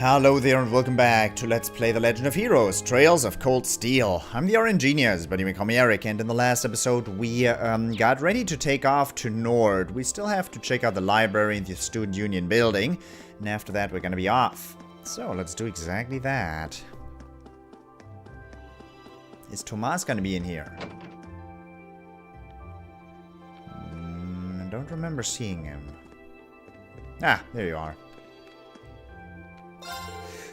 Hello there and welcome back to Let's Play The Legend of Heroes, Trails of Cold Steel. I'm the RNGenius, but you may call me Eric, and in the last episode we got ready to take off to Nord. We still have to check out the library in the Student Union building, and after that we're gonna be off. So let's do exactly that. Is Tomas gonna be in here? I don't remember seeing him. Ah, there you are.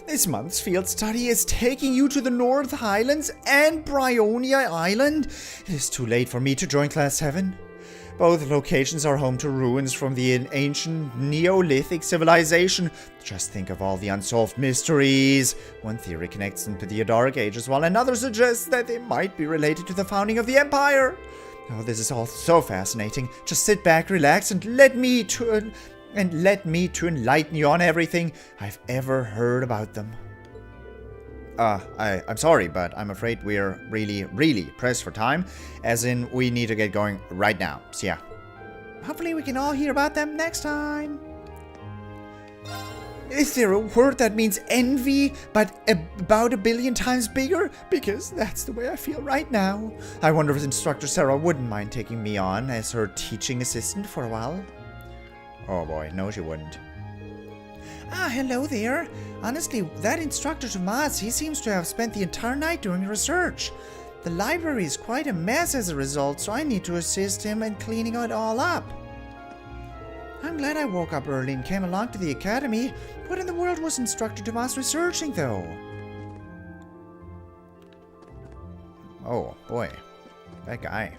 This month's field study is taking you to the North Highlands and Bryonia Island. It is too late for me to join Class 7. Both locations are home to ruins from the ancient Neolithic civilization. Just think of all the unsolved mysteries. One theory connects them to the Dark Ages, while another suggests that they might be related to the founding of the Empire. Oh, this is all so fascinating. Just sit back, relax, and let me to enlighten you on everything I've ever heard about them. I'm sorry, but I'm afraid we're really pressed for time, as in we need to get going right now. So yeah, hopefully we can all hear about them next time. Is there a word that means envy, but about 1 billion times bigger? Because that's the way I feel right now. I wonder if Instructor Sarah wouldn't mind taking me on as her teaching assistant for a while. Oh boy, no she wouldn't. Ah, hello there. Honestly, that Instructor Tomas, he seems to have spent the entire night doing research. The library is quite a mess as a result, so I need to assist him in cleaning it all up. I'm glad I woke up early and came along to the academy. What in the world was Instructor Tomas researching, though? Oh boy, that guy.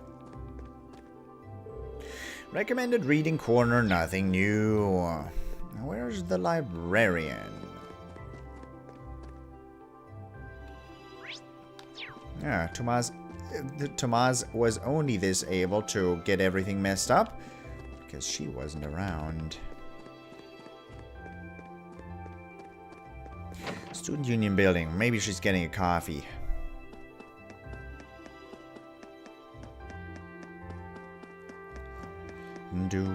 Recommended reading corner, nothing new. Where's the librarian? Yeah, Tomas was only this able to get everything messed up because she wasn't around. Student Union building. Maybe she's getting a coffee. Do.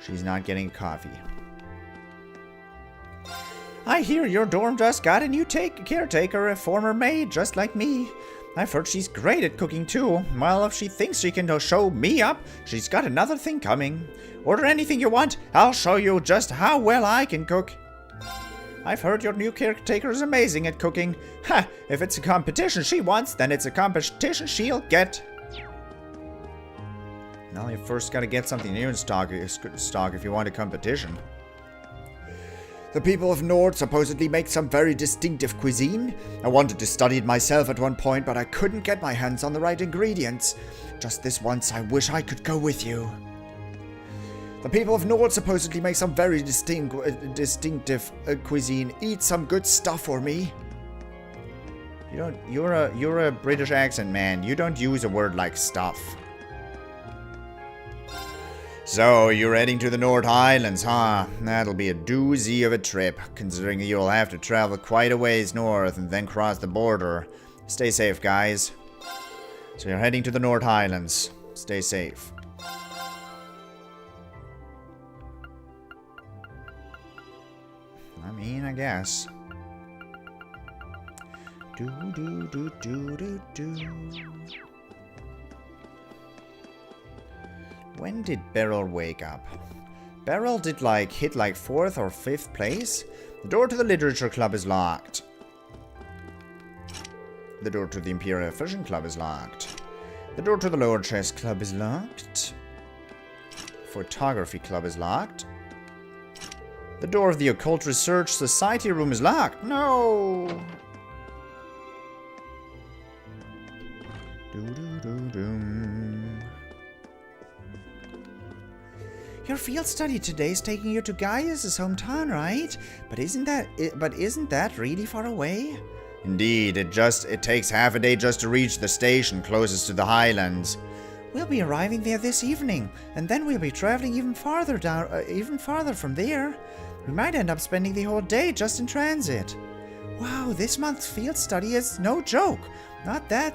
She's not getting coffee. I hear your dorm just got a new caretaker, a former maid, just like me. I've heard she's great at cooking too. Well, if she thinks she can show me up, she's got another thing coming. Order anything you want, I'll show you just how well I can cook. I've heard your new caretaker is amazing at cooking. Ha! If it's a competition she wants, then it's a competition she'll get. Now you first gotta get something new in stock if you want a competition. The people of Nord supposedly make some very distinctive cuisine. I wanted to study it myself at one point, but I couldn't get my hands on the right ingredients. Just this once, I wish I could go with you. The people of Nord supposedly make some very distinctive cuisine. Eat some good stuff for me. You're a British accent man. You don't use a word like stuff. So you're heading to the North Highlands, huh? That'll be a doozy of a trip, considering you'll have to travel quite a ways north and then cross the border. Stay safe, guys. So you're heading to the North Highlands. Stay safe. I mean, I guess. Do. When did Beryl wake up? Beryl did hit 4th or 5th place. The door to the Literature Club is locked. The door to the Imperial Fishing Club is locked. The door to the Lower Chess Club is locked. Photography Club is locked. The door of the Occult Research Society room is locked. No! Your field study today is taking you to Gaius' hometown, right? But isn't that really far away? Indeed, it takes half a day just to reach the station closest to the Highlands. We'll be arriving there this evening, and then we'll be traveling even farther from there. We might end up spending the whole day just in transit. Wow, this month's field study is no joke. Not that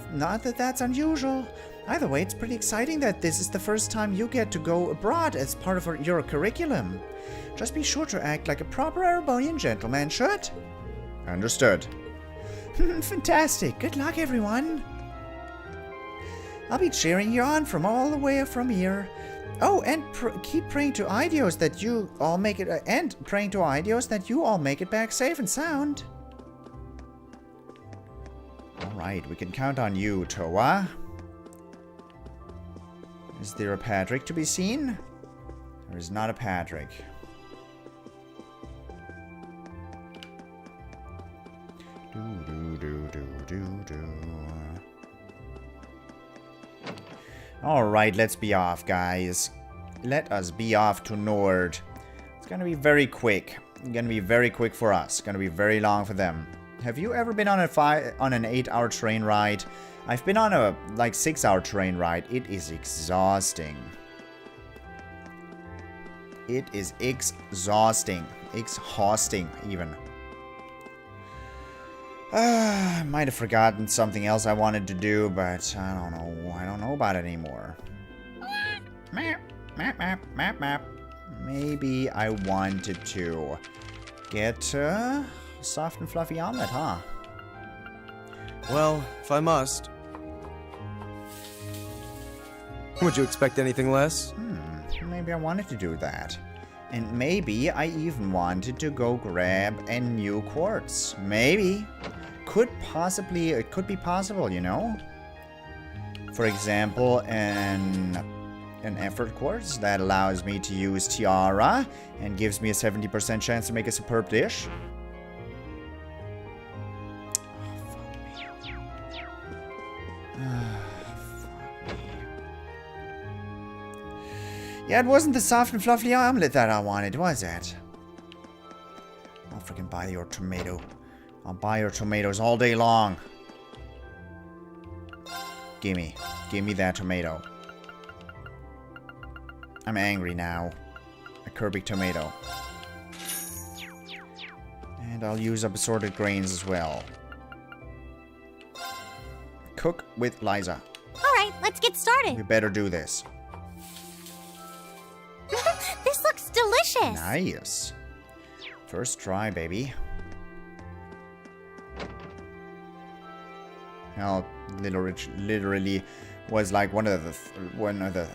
that's unusual. Either way, it's pretty exciting that this is the first time you get to go abroad as part of your curriculum. Just be sure to act like a proper Erebonian gentleman should. Understood. Fantastic. Good luck, everyone. I'll be cheering you on from all the way from here. Oh, and keep praying to Idios that you all make it, back safe and sound. Alright, we can count on you, Toa. Is there a Patrick to be seen? There is not a Patrick. Alright, let's be off, guys. Let us be off to Nord. It's gonna be very quick. It's gonna be very quick for us. It's gonna be very long for them. Have you ever been on an 8-hour train ride? I've been on a, 6-hour train ride. It is exhausting. It is exhausting. Exhausting, even. I might have forgotten something else I wanted to do, but I don't know. I don't know about it anymore. Map. Maybe I wanted to get a soft and fluffy omelet, huh? Well, if I must. Would you expect anything less? Maybe I wanted to do that. And maybe I even wanted to go grab a new quartz. Maybe. It could be possible, you know? For example, an effort quartz that allows me to use Tiara and gives me a 70% chance to make a superb dish. Yeah, it wasn't the soft and fluffy omelet that I wanted, was it? I'll freaking buy your tomato. I'll buy your tomatoes all day long. Gimme that tomato. I'm angry now. A Kirby tomato. And I'll use up assorted grains as well. Cook with Liza. Alright, let's get started. We better do this. This looks delicious. Nice. First try, baby. Well, literally was like one of the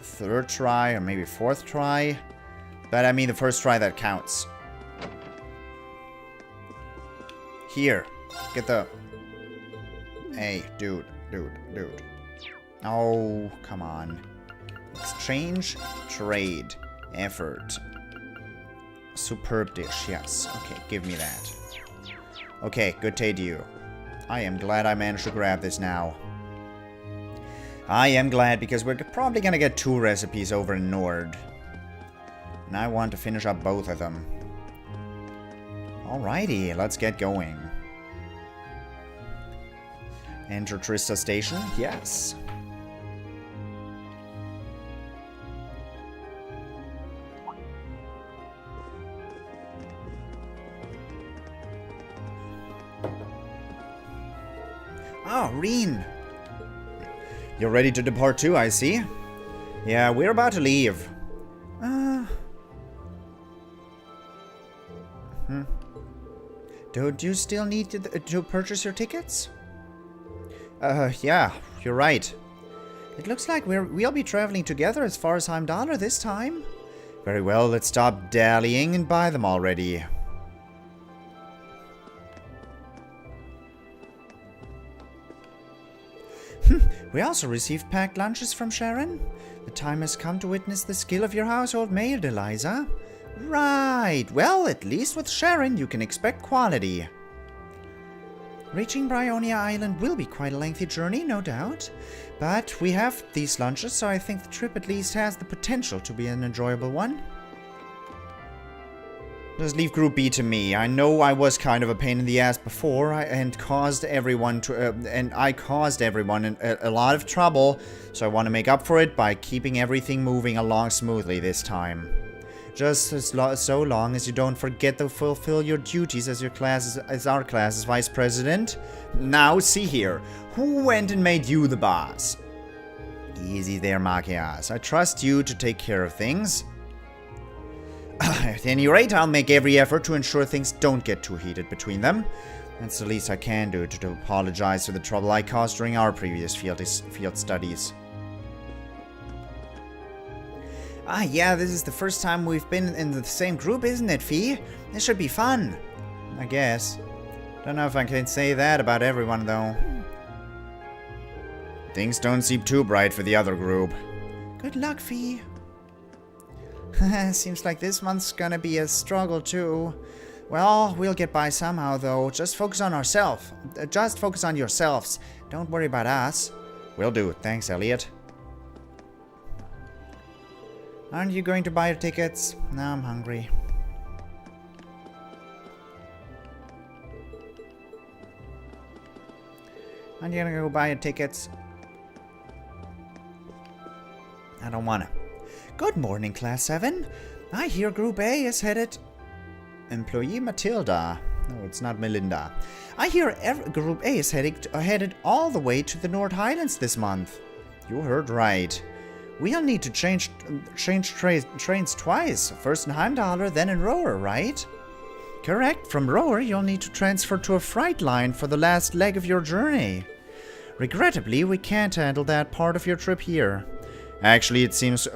third try or maybe fourth try, but I mean the first try that counts. Here, get the. Hey, dude. Oh, come on. Exchange, trade, effort. Superb dish, yes. Okay, give me that. Okay, good day to you. I am glad I managed to grab this now. I am glad because we're probably gonna get 2 recipes over in Nord. And I want to finish up both of them. Alrighty, let's get going. Enter Trista Station? Yes. Ah, Rean! You're ready to depart too, I see. Yeah, we're about to leave. Don't you still need to purchase your tickets? Yeah, you're right. It looks like we'll be traveling together as far as Heimdallr this time. Very well, let's stop dallying and buy them already. We also received packed lunches from Sharon. The time has come to witness the skill of your household maid, Eliza. Right. Well, at least with Sharon, you can expect quality. Reaching Bryonia Island will be quite a lengthy journey, no doubt. But we have these lunches, so I think the trip at least has the potential to be an enjoyable one. Just leave Group B to me. I know I was kind of a pain in the ass before, and caused everyone a lot of trouble, so I want to make up for it by keeping everything moving along smoothly this time. Just so long as you don't forget to fulfill your duties as our class's vice president. Now, see here. Who went and made you the boss? Easy there, Machias. I trust you to take care of things. At any rate, I'll make every effort to ensure things don't get too heated between them. That's the least I can do to apologize for the trouble I caused during our previous field studies. Ah, yeah, this is the first time we've been in the same group, isn't it, Fee? This should be fun. I guess. Don't know if I can say that about everyone, though. Things don't seem too bright for the other group. Good luck, Fee. Seems like this month's gonna be a struggle, too. Well, we'll get by somehow, though. Just focus on ourselves. Just focus on yourselves. Don't worry about us. Will do. Thanks, Elliot. Aren't you going to buy your tickets? No, I'm hungry. Aren't you gonna go buy your tickets? I don't wanna. Good morning, Class 7. I hear Group A is headed... Employee Matilda. No, it's not Melinda. I hear Group A is headed all the way to the North Highlands this month. You heard right. We'll need to change trains twice. First in Heimdallr, then in Rower, right? Correct. From Rower, you'll need to transfer to a freight line for the last leg of your journey. Regrettably, we can't handle that part of your trip here. Actually, it seems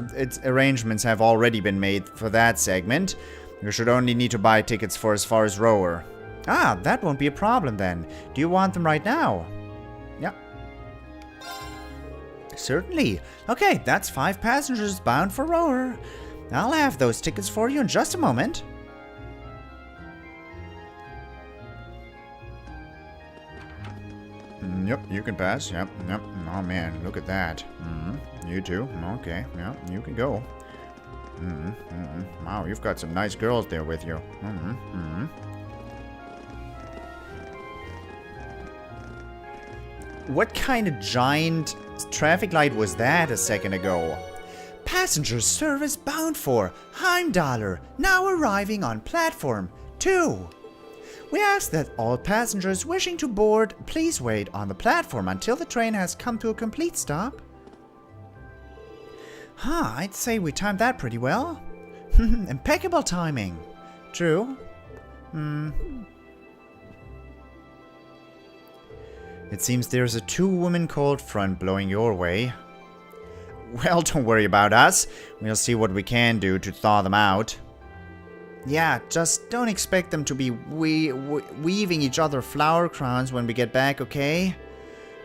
arrangements have already been made for that segment. You should only need to buy tickets for as far as Rower. Ah, that won't be a problem then. Do you want them right now? Yeah. Certainly. Okay, that's 5 passengers bound for Rower. I'll have those tickets for you in just a moment. Yep, you can pass. Yep. Oh man, look at that. You too. Okay. Yeah, you can go. Wow, you've got some nice girls there with you. What kind of giant traffic light was that a second ago? Passenger service bound for Heimdallr, now arriving on platform 2. We ask that all passengers wishing to board please wait on the platform until the train has come to a complete stop. Huh, I'd say we timed that pretty well. Impeccable timing. True. It seems there's a 2-woman cold front blowing your way. Well, don't worry about us. We'll see what we can do to thaw them out. Yeah, just don't expect them to be weaving each other flower crowns when we get back, okay?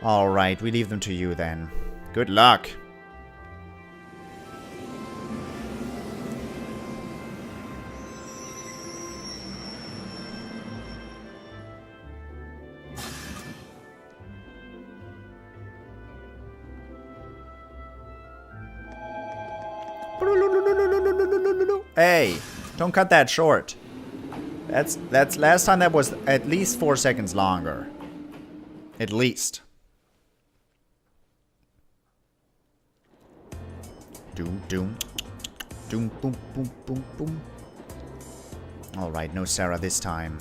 Alright, we leave them to you then. Good luck. Hey, don't cut that short. That's last time that was at least 4 seconds longer. At least. Doom, doom. Doom, boom, boom, boom, boom. Alright, no Sarah this time.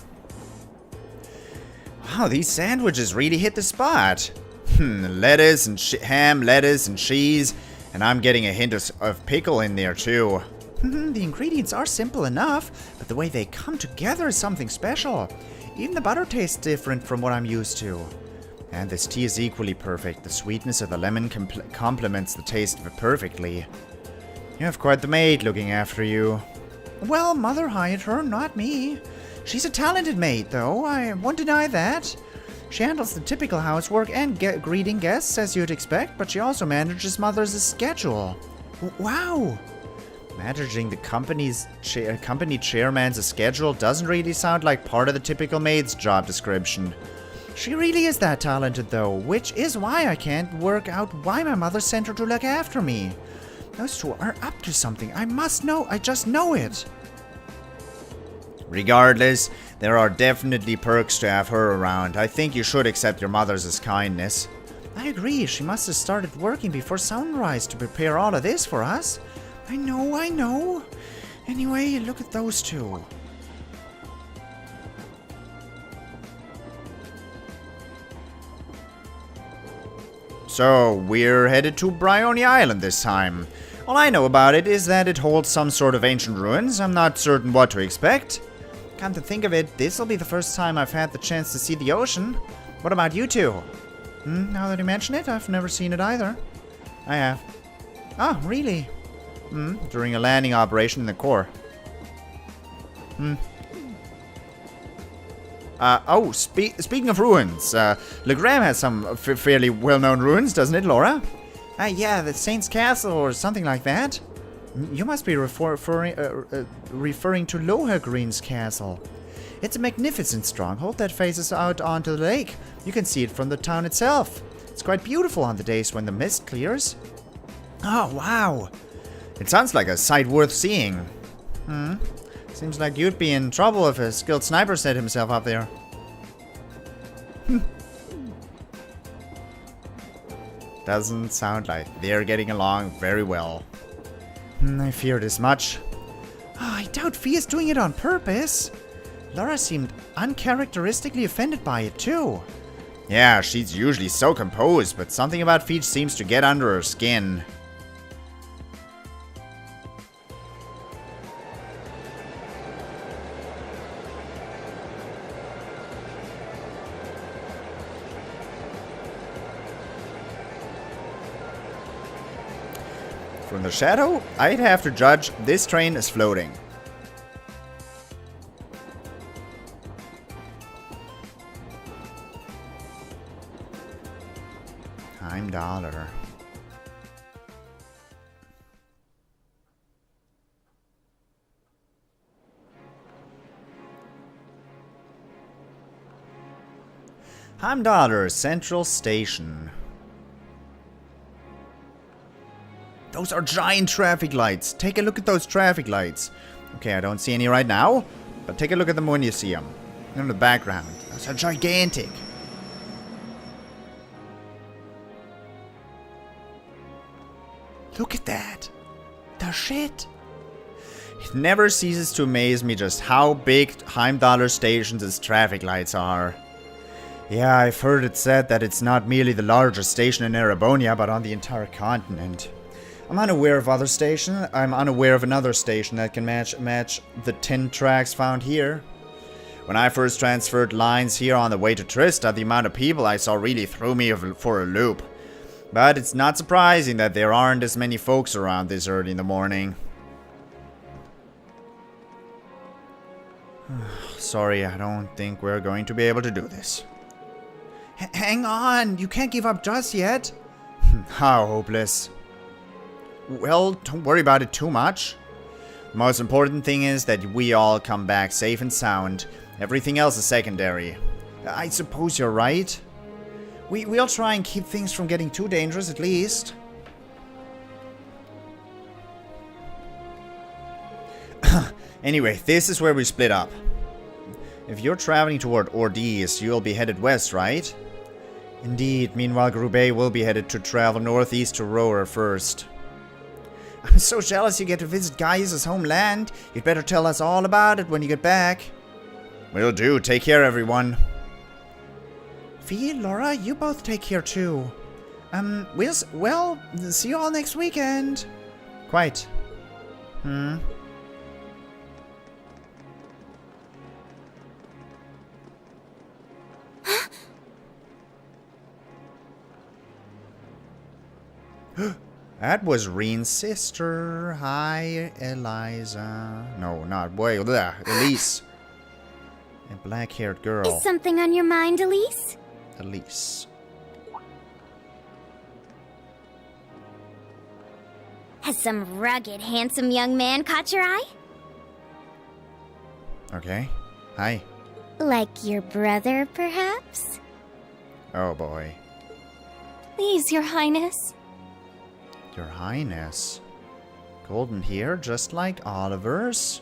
Wow, these sandwiches really hit the spot. Lettuce and ham, lettuce and cheese. And I'm getting a hint of pickle in there too. The ingredients are simple enough, but the way they come together is something special. Even the butter tastes different from what I'm used to. And this tea is equally perfect. The sweetness of the lemon complements the taste of it perfectly. You have quite the maid looking after you. Well, Mother hired her, not me. She's a talented maid, though. I won't deny that. She handles the typical housework and greeting guests, as you'd expect, but she also manages Mother's schedule. Wow! Managing the company chairman's schedule doesn't really sound like part of the typical maid's job description. She really is that talented, though, which is why I can't work out why my mother sent her to look after me. Those two are up to something. I must know. I just know it. Regardless, there are definitely perks to have her around. I think you should accept your mother's kindness. I agree. She must have started working before sunrise to prepare all of this for us. I know. Anyway, look at those two. So, we're headed to Bryony Island this time. All I know about it is that it holds some sort of ancient ruins. I'm not certain what to expect. Come to think of it, this'll be the first time I've had the chance to see the ocean. What about you two? Now that you mention it, I've never seen it either. I have. Oh, really? During a landing operation in the core. Speaking of ruins, Legram has some fairly well-known ruins, doesn't it, Laura? Yeah, the Saint's Castle or something like that. You must be referring to Lohengrin's castle. It's a magnificent stronghold that faces out onto the lake. You can see it from the town itself. It's quite beautiful on the days when the mist clears. Oh, wow. It sounds like a sight worth seeing. Seems like you'd be in trouble if a skilled sniper set himself up there. Doesn't sound like they're getting along very well. I feared as much. I doubt Fee is doing it on purpose. Laura seemed uncharacteristically offended by it too. Yeah, she's usually so composed, but something about Fee seems to get under her skin. From the shadow, I'd have to judge this train is floating. Heimdallr. Heimdallr Central Station. Those are giant traffic lights. Take a look at those traffic lights. Okay, I don't see any right now, but take a look at them when you see them. In the background. Those are gigantic. Look at that. The shit. It never ceases to amaze me just how big Heimdallr Station's traffic lights are. Yeah, I've heard it said that it's not merely the largest station in Erebonia, but on the entire continent. I'm unaware of other stations. I'm unaware of another station that can match the 10 tracks found here. When I first transferred lines here on the way to Trista, the amount of people I saw really threw me for a loop. But it's not surprising that there aren't as many folks around this early in the morning. Sorry, I don't think we're going to be able to do this. Hang on, you can't give up just yet. How hopeless. Well, don't worry about it too much. The most important thing is that we all come back safe and sound. Everything else is secondary. I suppose you're right. We'll try and keep things from getting too dangerous at least. Anyway, this is where we split up. If you're traveling toward Ordiz, you'll be headed west, right? Indeed. Meanwhile, Grubay will be headed to travel northeast to Rower first. I'm so jealous you get to visit Gaius' homeland. You'd better tell us all about it when you get back. Will do. Take care, everyone. Fee, Laura, you both take care too. Well, see you all next weekend. Quite. That was Rean's sister. Hi, Eliza. No, not boy. Elise. A black-haired girl. Is something on your mind, Elise? Elise. Has some rugged, handsome young man caught your eye? Okay. Hi. Like your brother, perhaps? Oh boy. Please, Your Highness. Your Highness. Golden hair, just like Oliver's.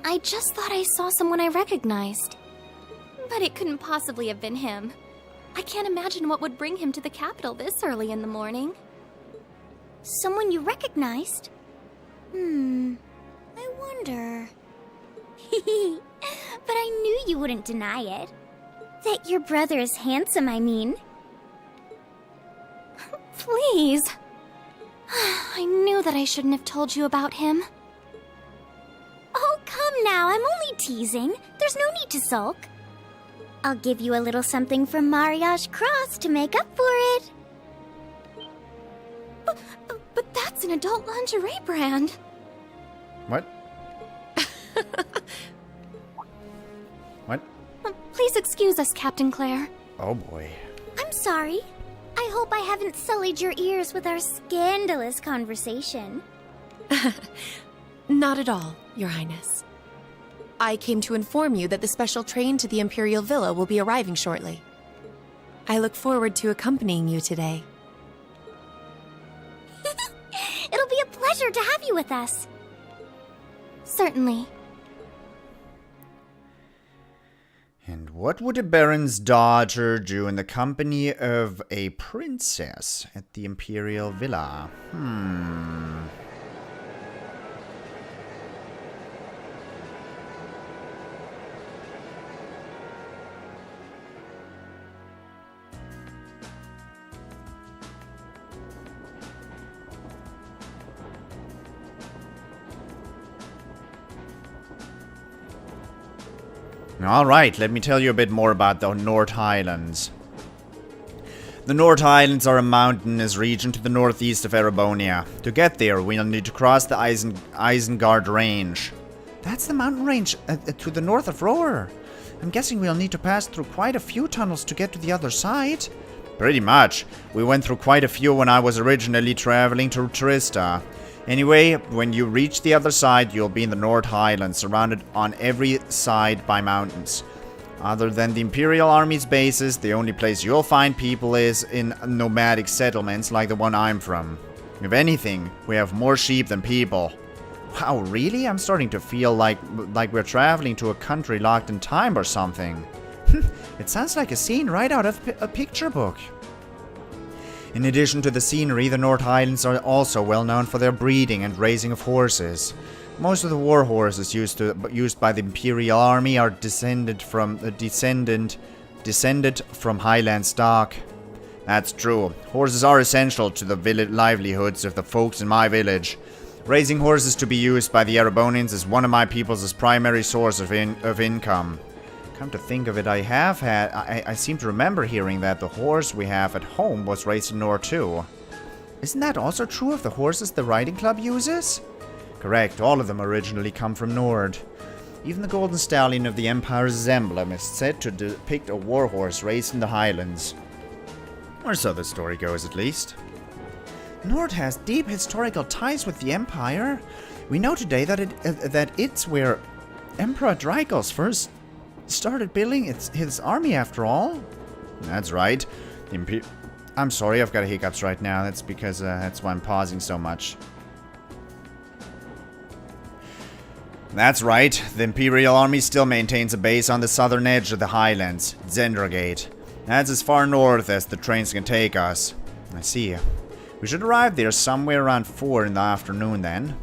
I just thought I saw someone I recognized. But it couldn't possibly have been him. I can't imagine what would bring him to the capital this early in the morning. Someone you recognized? I wonder. But I knew you wouldn't deny it. That your brother is handsome, I mean. please. I knew that I shouldn't have told you about him. Oh, come now, I'm only teasing. There's no need to sulk. I'll give you a little something from Mariage Cross to make up for it. But that's an adult lingerie brand. What? What? Please excuse us, Captain Claire. Oh boy. I'm sorry. I hope I haven't sullied your ears with our scandalous conversation. Not at all, Your Highness. I came to inform you that the special train to the Imperial Villa will be arriving shortly. I look forward to accompanying you today. It'll be a pleasure to have you with us. Certainly. And what would a baron's daughter do in the company of a princess at the Imperial Villa? Alright, let me tell you a bit more about the North Highlands. The North Highlands are a mountainous region to the northeast of Erebonia. To get there, we'll need to cross the Isengard Range. That's the mountain range to the north of Roer. I'm guessing we'll need to pass through quite a few tunnels to get to the other side. Pretty much. We went through quite a few when I was originally traveling to Trista. Anyway, when you reach the other side, you'll be in the North Highlands, surrounded on every side by mountains. Other than the Imperial Army's bases, the only place you'll find people is in nomadic settlements like the one I'm from. If anything, we have more sheep than people. Wow, really? I'm starting to feel like we're traveling to a country locked in time or something. It sounds like a scene right out of a picture book. In addition to the scenery, the North Highlands are also well known for their breeding and raising of horses. Most of the war horses used by the Imperial Army are descended from Highland stock. That's true. Horses are essential to the livelihoods of the folks in my village. Raising horses to be used by the Erebonians is one of my people's primary source of income. Come to think of it, I seem to remember hearing that the horse we have at home was raised in Nord too. Isn't that also true of the horses the riding club uses? Correct, all of them originally come from Nord. Even the golden stallion of the Empire's emblem is said to depict a warhorse raised in the Highlands. Or so the story goes, at least. Nord has deep historical ties with the Empire. We know today that it's where Emperor Dracos first started building his army, after all. That's right. I'm sorry, I've got hiccups right now. That's because that's why I'm pausing so much. That's right. The Imperial Army still maintains a base on the southern edge of the Highlands, Zendragate. That's as far north as the trains can take us. I see. We should arrive there somewhere around 4 in the afternoon then.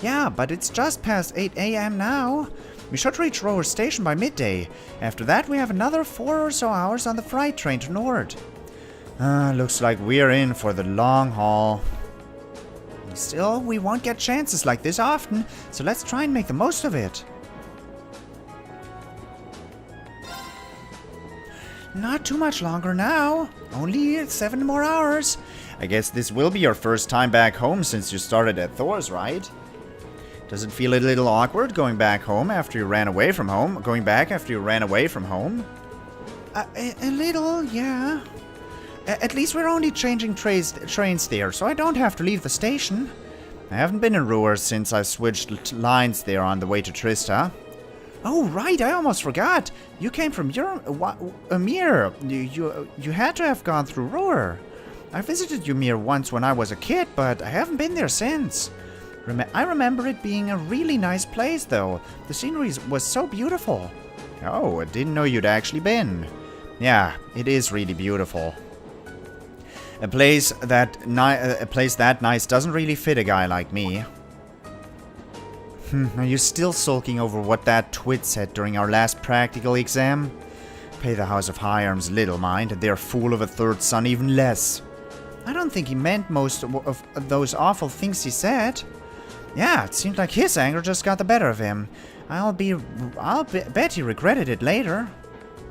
Yeah, but it's just past 8 a.m. now. We should reach Roer Station by midday. After that, we have another 4 or so hours on the freight train to Nord. Looks like we're in for the long haul. Still, we won't get chances like this often, so let's try and make the most of it. Not too much longer now. Only 7 more hours. I guess this will be your first time back home since you started at Thors, right? Does it feel a little awkward going back home after you ran away from home? Going back after you ran away from home? A little, yeah. At least we're only changing trains there, so I don't have to leave the station. I haven't been in Roer since I switched lines there on the way to Trista. Oh, right, I almost forgot. You came from Ymir. You had to have gone through Roer. I visited Ymir once when I was a kid, but I haven't been there since. I remember it being a really nice place, though. The scenery was so beautiful. Oh, I didn't know you'd actually been. Yeah, it is really beautiful. A place that nice doesn't really fit a guy like me. Are you still sulking over what that twit said during our last practical exam? Pay the House of High Arms little mind, and their fool of a third son even less. I don't think he meant most of those awful things he said. Yeah, it seemed like his anger just got the better of him. I'll bet he regretted it later.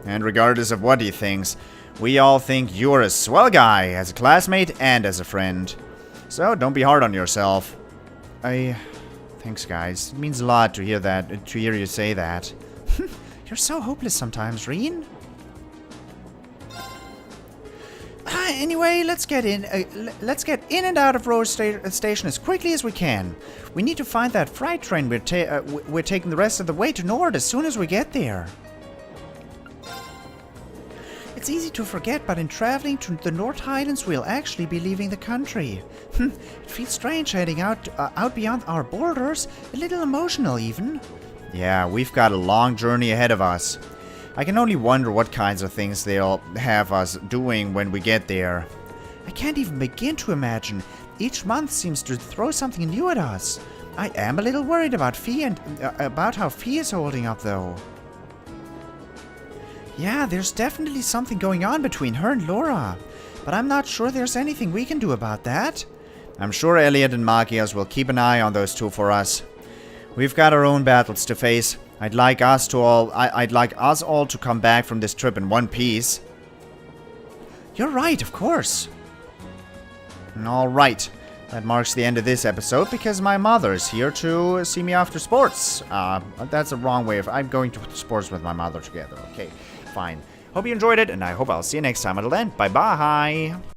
And regardless of what he thinks, we all think you're a swell guy, as a classmate and as a friend. So don't be hard on yourself. Thanks, guys. It means a lot to hear you say that. You're so hopeless sometimes, Rean. Anyway, let's get in and out of Rose Station as quickly as we can. We need to find that freight train we're taking the rest of the way to Nord as soon as we get there. It's easy to forget, but in traveling to the North Highlands, we'll actually be leaving the country. It feels strange heading out beyond our borders, a little emotional even. Yeah, we've got a long journey ahead of us. I can only wonder what kinds of things they'll have us doing when we get there. I can't even begin to imagine. Each month seems to throw something new at us. I am a little worried about Fee and about how Fee is holding up, though. Yeah, there's definitely something going on between her and Laura, but I'm not sure there's anything we can do about that. I'm sure Elliot and Magias will keep an eye on those two for us. We've got our own battles to face. I'd like us all to come back from this trip in one piece. You're right, of course. Alright, that marks the end of this episode because my mother's here to see me after sports. That's the wrong way of... I'm going to sports with my mother together. Okay, fine. Hope you enjoyed it, and I hope I'll see you next time. Until then, bye-bye.